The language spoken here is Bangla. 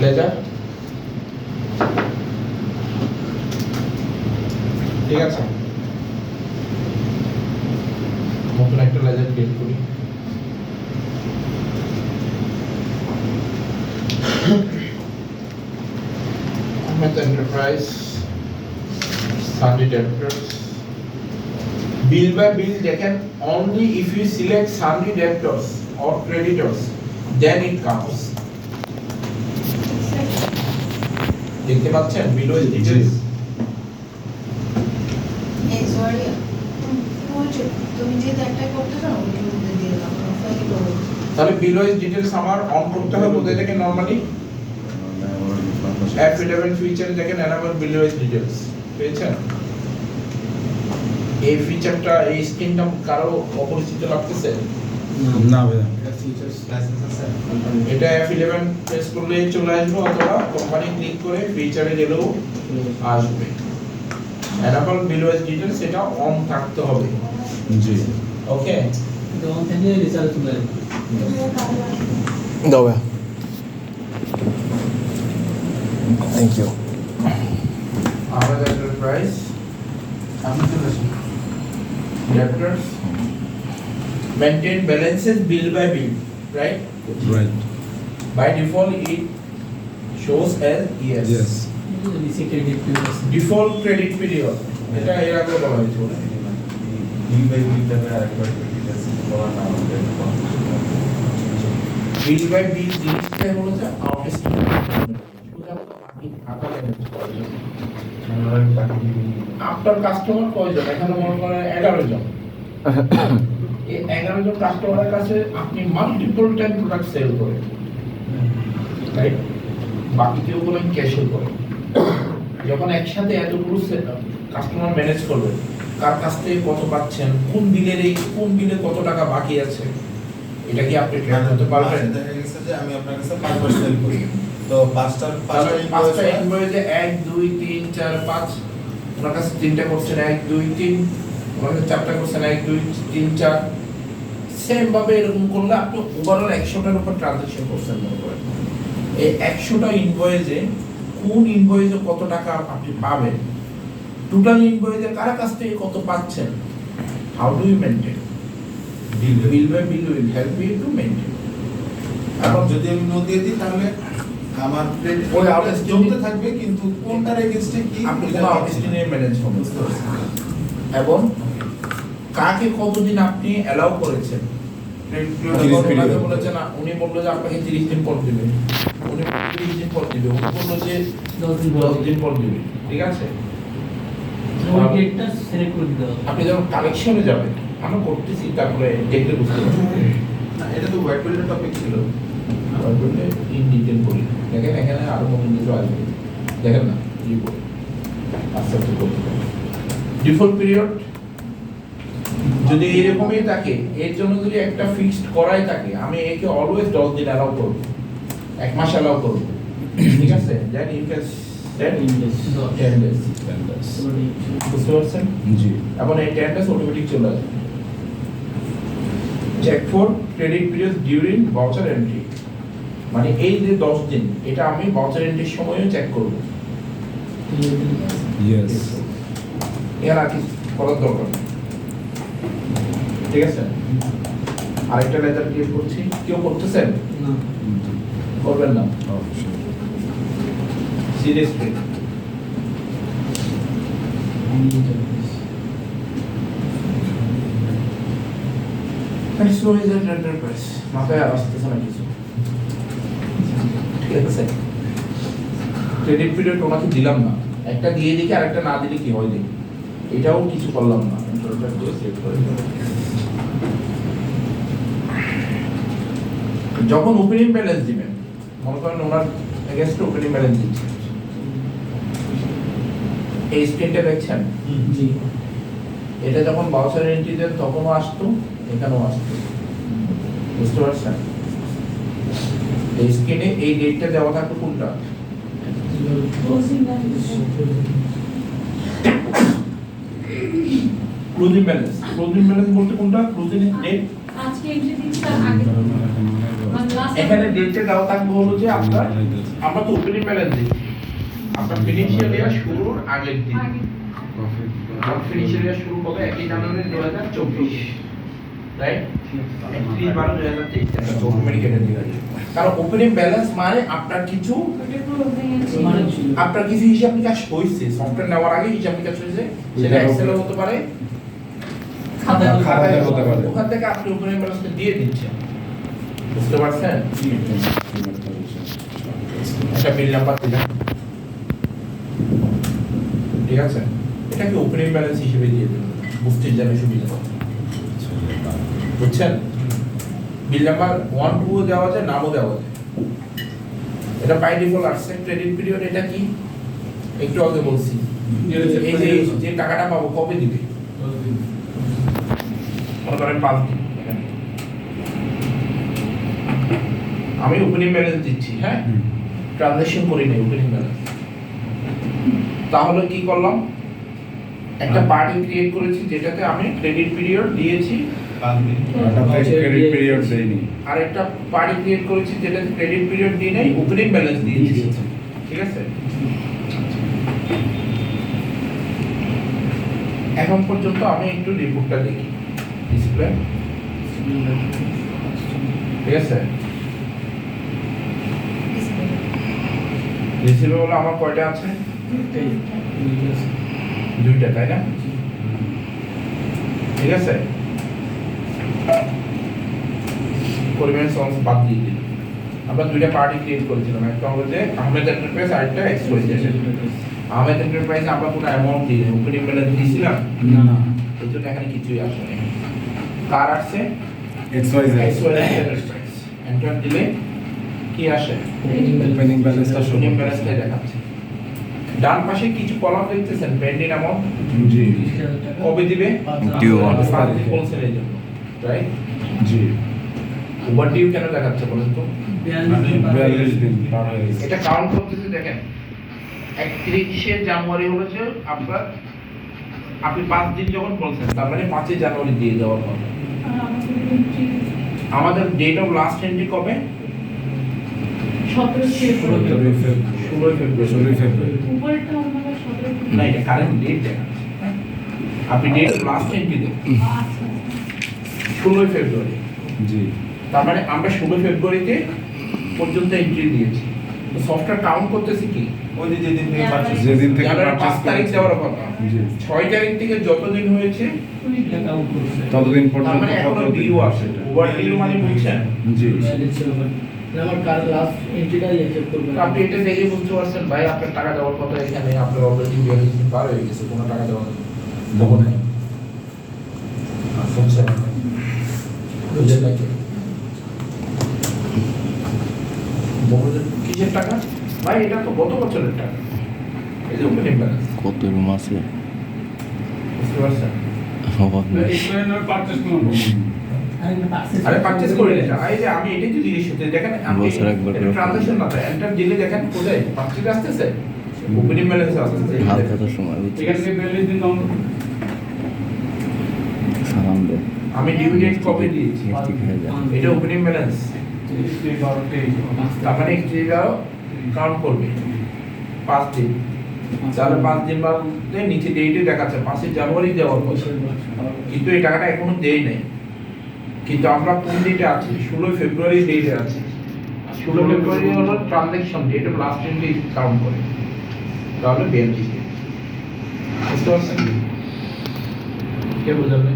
লেজার, ঠিক আছে, নতুন একটা লেজার ক্রিয়েট করি। Ahmed Enterprise, Sunday Debtors. Bill by bill, they can only if you select Sunday Debtors or Creditors, then it comes. দেখতে পাচ্ছেন বিলো ইজ ডিটেইলস। সরি তুমি যে একটা করতে চাও ওইটা মধ্যে দিয়ে দাও ফাইল করো। তাহলে বিলো ইজ ডিটেইলস আমার অন করতে হবে কোথায় থেকে নরমালি F11 ফিচার দেখেন এনাবল বিলো ইজ ডিটেইলস পেয়েছেন। এই ফিচারটা এই স্ক্রিনটা কারো অপরিচিত লাগতেছে না ভাইয়া, এটা F11 প্রেস করলে চলে আসবে অথবা কোম্পানি ক্লিক করে ফিচারে গেলেও আসবে। এনাবল বিলো ইজ ডিটেইলস এটা অন থাকতে হবে। জি ওকে তো অন থেকে রিসার্চ চলে আসবে। দাও ভাইয়া, থ্যাংক ইউ। আমাদের enterprise debtors maintain balances bill by bill, right? Right, By default it shows as yes. Yes, নিচে ক্রেডিট পিরিয়ড আছে। Default credit period এটা এর আগে বলা হয়েছিল। বিল বাই বিল জিনিসটাই হলো যে আউটস্ট্যান্ডিং আপনার কাস্টমার কয়জন? এখানে মনে করেন 11 জন। এই 11 জন কাস্টমারের কাছে আপনি মাল্টিপল টাইম প্রোডাক্ট সেল করেন, রাইট? বাকি কেউ বলেন ক্যাশও করেন। যখন একসাথে এতগুলো কাস্টমার ম্যানেজ করবেন, কার কাছ থেকে কত পাচ্ছেন, কোন বিলে কত টাকা বাকি আছে, এটা কি আপনি ট্র্যাক করতে পারবেন? দেখা গেছে যে আমি আপনার কাছে 5 সেল করি, তো পাঁচটা ইনভয়েসে 1 2 3 4 5 ওনার কাছে 3টা করছেন, 1 2 3 ওনার কাছে 4টা করছেন, 1 2 3 4 সেম ভাবে এরকম করলে আপনি ওভারঅল 100টার উপর ট্রানজাকশন করছেন মনে করেন। এই 100টা ইনভয়েসে কোন ইনভয়েসে কত টাকা আপনি পাবেন, টোটাল ইনভয়েসে কার কাছ থেকে কত পাচ্ছেন, how do you maintain? Bill by bill will help you to maintain. এখন যদি আমি নো দিয়ে দিই তাহলে আমার ক্রেডিট ওই জমতে থাকবে, কিন্তু কোনটার এগেইনস্টে কি আপনি কোনো আউটস্ট্যান্ডিং ম্যানেজ হবে এবং কাকে কতদিন আপনি অ্যালাউ করেছেন। ওনাকে বলেছেন উনি বললো যে আপনাকে 30 দিন পর দিবে, উনি 30 দিন পর দিবে, উনি বললো যে 10 দিন পর দিবে, ঠিক আছে? ওই ডেটটা সিলেক্ট করে দিতে হবে। আপনি যখন কালেকশনে যাবেন, আমরা করতেছি তারপরে দেখলে বুঝতে পারবেন। না, এটা তো হোয়াইট বোর্ডের টপিক ছিল। আবার বললে ইন ডিটেইল বলি, দেখেন এখানে আরো নতুন কিছু আসবে, দেখেন না রিপোর্ট আস্তে আস্তে করতে পারবেন। ডিফল্ট পিরিয়ড যদি এরকমই থাকে, এর জন্য যদি একটা ফিক্সড করাই থাকে, আমি একে অলওয়েজ 10 দিন অ্যালাউ করব, 1 মাস অ্যালাউ করব, ঠিক আছে? Then you can set 10 days, বুঝতে পারছেন? জি, এবং এই 10 ডেজ অটোমেটিক চলে আসবে। Check for credit period during voucher entry, মানে এই যে 10 দিন এটা আমি ভাউচার এন্ট্রির সময়ও চেক করব। ইয়েস, এর আর কি করার দরকার নেই, ঠিক আছে? আরেকটা লেজার ক্রিয়েট করছি, কেউ করতেছেন? না করবেন না, অবশ্যই। সিরিয়াসলি। এন্টারপ্রাইজ মাথায় আসতেছে না কিছু, ঠিক আছে? ক্রেডিট পিরিয়ড ওনাকে দিলাম না, একটা দিয়ে দেখি আরেকটা না দিলে কি হয় দেখি, এটাও কিছু করলাম না। যখন ওপেনিং ব্যালেন্স দিবেন, মনে করেন ওনার এগেইনস্ট ওপেনিং ব্যালেন্স দিচ্ছেন, এই স্ক্রিনটা দেখছেন, জি এটা যখন ভাউচার এন্ট্রি দেন তখনও আসতো, এখানেও আসতো, বুঝতে পারছেন? এই স্ক্রিনে এই ডেটটা দেওয়া থাকতো কোনটা? Closing balance. ক্লোজিং ব্যালেন্স বলতে কোনটা? ক্লোজিং ডেট আজকে এন্ট্রি দিচ্ছি তার আগে মানে লাস্ট এখানে ডেটে দাও থাকবে হলো যে আপনার আমরা তো ওপেনিং ব্যালেন্স দিই আপনার ফিনান্সিয়াল ইয়ার শুরুর আগের দিন ফিনান্সিয়াল ইয়ার শুরু হবে 1 জানুয়ারি 2024 রাইট 31/12/2023 ডকুমেন্ট কেটে দিয়ে আছে কারণ ওপেনিং ব্যালেন্স মানে আপনার কিছু হিসাব নিকাশ হয়েছে সফটওয়্যার নেওয়ার আগে হিসাব নিকাশ হয়েছে সেটা এক্সেল হতে পারে খাতায় হতে পারে ওখান থেকে আপনি ওপেনিং ব্যালেন্সটা দিয়ে দিচ্ছেন বুঝতে পারছেন একটা বিল নাম্বার দিবেন ঠিক আছে এটাকে ওপেনিং ব্যালেন্স হিসেবে দিয়ে দেবেন বুঝতে যাবে সুবিধা বুঝছেন বিল নাম্বার 1 2 দেওয়া যায় নামও দেওয়া যায় এটা বাই ডিফল্ট আসছে ক্রেডিট পিরিয়ড এটা কি একটু আগে বলছি এই যে টাকাটা পাবো কবে দিবে মনে করেন 5 দিন আমি ওপেনিং ব্যালেন্স দিচ্ছি হ্যাঁ ট্রানজাকশন করি নাই ওপেনিং ব্যালেন্স তাহলে কি করলাম একটা পার্টি ক্রিয়েট করেছি যেটাতে আমি ক্রেডিট পিরিয়ড দিয়েছি 5 দিন ক্রেডিট পিরিয়ড দেইনি আর একটা পার্টি ক্রিয়েট করেছি যেটাতে ক্রেডিট পিরিয়ড দিয়ে নাই ওপেনিং ব্যালেন্স দিয়েছি ঠিক আছে এখন পর্যন্ত আমি একটু রিপোর্টটা দেখি ডিসপ্লে ঠিক আছে রিসিভেবল আমার কয়টা আছে দুইটা তাই না ঠিক আছে পরিমাণ সংস বাদ দিয়ে দিই আমরা দুইটা পার্টি ক্রিয়েট করেছিলাম একটা হলো যে আহমেদ এন্টারপ্রাইজ আর একটা এক্সপ্রেস আহমেদ এন্টারপ্রাইজ আমরা কোনো অ্যামাউন্ট দিই ওপেনিং ব্যালেন্স দিয়েছিলাম না না এই জন্য এখানে কিছুই আসে না কার আসছে XYZ এন্টারপ্রাইজ এন্টার দিলে কি আসে ওপেনিং ব্যালেন্সটা শো ওপেনিং ব্যালেন্সটা দেখাচ্ছে ডান পাশে কিছু কলাম দেখতেছেন পেন্ডিং অ্যামাউন্ট জি কবে দিবে Due on 5 দিন পৌঁছানোর জন্য রাইট জি ওভার ডিউ কেন দেখাচ্ছে বলেন তো 42 দিন পার হয়ে গেছে এটা কাউন্ট করতেছে দেখেন 31 জানুয়ারি হলো যে আপনার আপনি 5 দিন যখন বলছেন তার মানে 5 জানুয়ারি দিয়ে দেওয়ার কথা আমাদের ডেট অফ লাস্ট এন্ট্রি কবে 16 ফেব্রুয়ারি না এটা কারেন্ট ডেট দেখাচ্ছে আপনি ডেট অফ লাস্ট এন্ট্রি দেন 16 ফেব্রুয়ারি জি তার মানে আমরা 16 ফেব্রুয়ারিতে পর্যন্ত এন্ট্রি দিয়েছি তো সফটওয়্যার কাউন্ট করতেছে কি ওই যে যেদিন থেকে পারচেজ যেদিন থেকে জানুয়ারি 5 তারিখ দেওয়ার কথা জি 6 তারিখ থেকে যতদিন হয়েছে ততদিন তার পর্যন্ত মানে এখনো কত ডিউ আছে ওভার ডিউ মানে বুঝছেন জি আমার কার লাস্ট এন্ট্রিটাই হিসাব করবেন আপনি এটা দেখে বুঝতে পারছেন ভাই আপনার টাকা দেওয়ার কথা এখানে আপনার অলরেডি 42 দিন পার হয়ে গেছে কোনো টাকা দেওয়া দেবো না বুঝছেন বুঝছেন নাকি বহুদিন কিসের টাকা ভাই এটা তো গত বছরের টাকা এই যে ওপেনিং ব্যালেন্স কত রুম আছে বুঝতে পারছেন আরে পারচেজ করে নিন এই যে আমি এটাই তো জিনিস হতে দেখেন আপনি বছর একবার করে ট্রানজাকশন না এন্টার দিলে দেখেন কোথায় পারচেজ আসতেছে ওপেনিং ব্যালেন্স আসতেছে হালকা সময় বুঝছি সালাম দে আমি ডিউ ডেট কপি দিয়েছি ঠিক হয়ে যায় এটা ওপেনিং ব্যালেন্স তার মানে একটু কাউন্ট করবে 5 দিন তাহলে 5 দিন বাদে নিচে ডেটে দেখাচ্ছে 5 জানুয়ারি দেওয়ার কথা কিন্তু এই টাকাটা এখনো দেই নাই কিন্তু আমরা কোন ডেটে আছি 16 ফেব্রুয়ারি ডেটে আছি 16 ফেব্রুয়ারি হলো transaction date of last entry count করে তাহলে 42 দিন বুঝতে পারছেন কে বুঝাবে